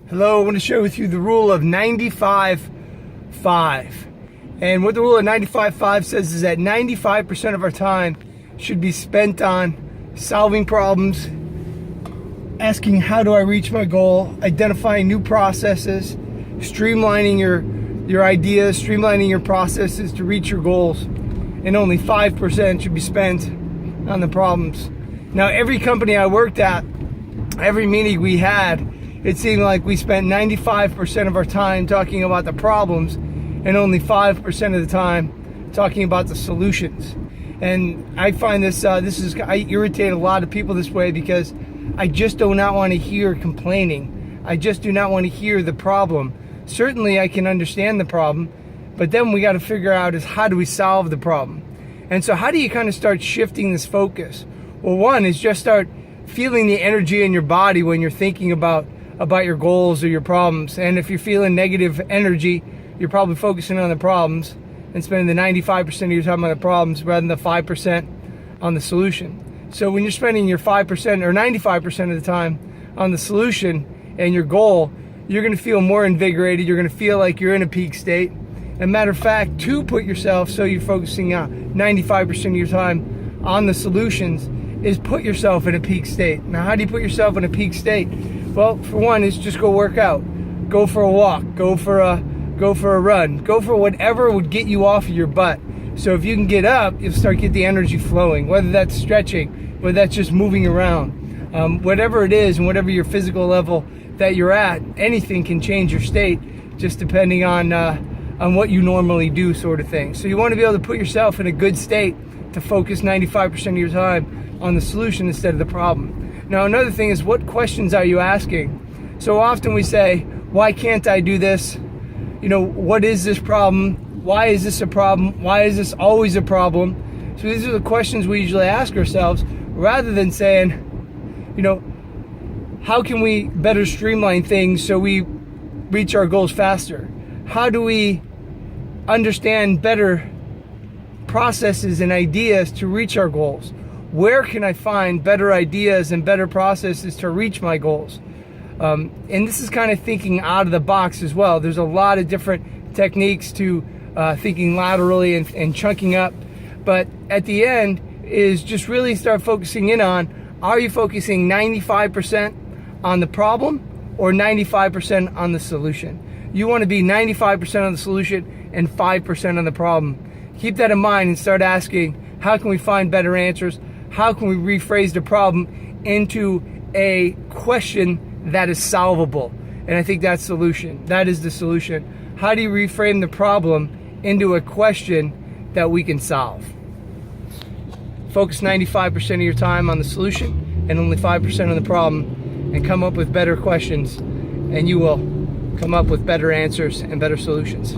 Hello, I want to share with you the rule of 95-5. And what the rule of 95-5 says is that 95% of our time should be spent on solving problems, asking how do I reach my goal, identifying new processes, streamlining your ideas, streamlining your processes to reach your goals. And only 5% should be spent on the problems. Now, every company I worked at, every meeting we had, it seemed like we spent 95% of our time talking about the problems and only 5% of the time talking about the solutions. And I find I irritate a lot of people this way because I just do not want to hear complaining. I just do not want to hear the problem. Certainly I can understand the problem, but then we got to figure out is how do we solve the problem? And so how do you kind of start shifting this focus? Well, one is just start feeling the energy in your body when you're thinking about your goals or your problems. And if you're feeling negative energy, you're probably focusing on the problems and spending the 95% of your time on the problems rather than the 5% on the solution. So when you're spending your 5% or 95% of the time on the solution and your goal, you're going to feel more invigorated. You're going to feel like you're in a peak state. And matter of fact, to put yourself so you're focusing on 95% of your time on the solutions is put yourself in a peak state. Now, how do you put yourself in a peak state? Well, for one, is just go work out, go for a walk, go for a run, go for whatever would get you off of your butt. So if you can get up, you'll start get the energy flowing, whether that's stretching, whether that's just moving around, whatever it is and whatever your physical level that you're at, anything can change your state just depending on what you normally do, sort of thing. So you want to be able to put yourself in a good state to focus 95% of your time on the solution instead of the problem. Now, another thing is, what questions are you asking? So often we say, why can't I do this? What is this problem? Why is this a problem? Why is this always a problem? So these are the questions we usually ask ourselves, rather than saying, how can we better streamline things so we reach our goals faster? How do we understand better processes and ideas to reach our goals? Where can I find better ideas and better processes to reach my goals? And this is kind of thinking out of the box as well. There's a lot of different techniques to thinking laterally and chunking up. But at the end is just really start focusing in on, are you focusing 95% on the problem or 95% on the solution? You want to be 95% on the solution and 5% on the problem. Keep that in mind and start asking, how can we find better answers? How can we rephrase the problem into a question that is solvable? And I think that's solution. That is the solution. How do you reframe the problem into a question that we can solve? Focus 95% of your time on the solution and only 5% on the problem, and come up with better questions, and you will come up with better answers and better solutions.